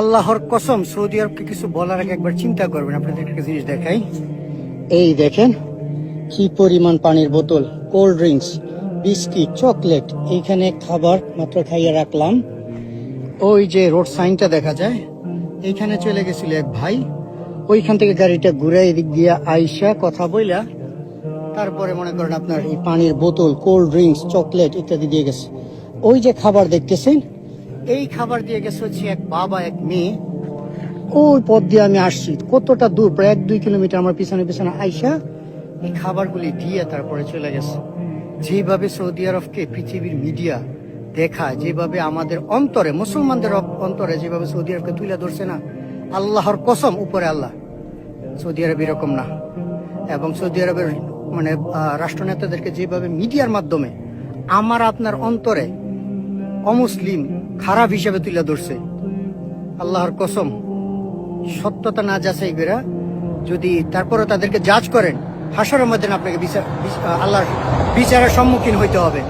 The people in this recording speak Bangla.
আল্লাহর কসম, সৌদি আরবকে কিছু বলার আগে একবার চিন্তা করবেন। আপনাদের একটা জিনিস দেখাই, এই দেখেন কি পরিমাণ পানির বোতল, কোল্ড ড্রিঙ্কস, বিস্কিট, চকলেট। এইখানে খাবার মাত্র খাইয়ে রাখলাম। ওই যে রোড সাইনটা দেখা যায়, এইখানে চলে গেছিল এক ভাই, ওইখান থেকে গাড়িটা ঘুরে এদিক দিয়ে আইসা কথা বইলা তারপরে মনে করেন আপনার এই পানির বোতল, কোল্ড ড্রিঙ্কস, চকলেট ইত্যাদি দিয়ে গেছে। ওই যে খাবার দেখতেছেন, এই খাবার দিয়ে গেছে হচ্ছে এক বাবা এক মেয়ে। ওই পথ দিয়ে আমি আসছি, কতটা দূর, প্রায় 1-2 কিলোমিটার আমার পিছনে পিছনে আইসা এই খাবারগুলি দিয়ে তারপরে চলে গেছে। যেভাবে সৌদি আরবকে পৃথিবীর মিডিয়া দেখায়, যেভাবে আমাদের অন্তরে, মুসলমানদের অন্তরে যেভাবে সৌদি আরবকে তুলে ধরছে না, আল্লাহর কসম, উপরে আল্লাহ, সৌদি আরব এরকম না। এবং সৌদি আরবের মানে রাষ্ট্রনেতাদেরকে যেভাবে মিডিয়ার মাধ্যমে আমার আপনার অন্তরে অমুসলিম খারাপ হিসেবে তুলে ধরছে, আল্লাহর কসম, সত্যতা না যাচাই করে যদি তারপরে তাদেরকে জাজ করেন, হাসরের মধ্যে আপনাকে আল্লাহর বিচারের সম্মুখীন হইতে হবে।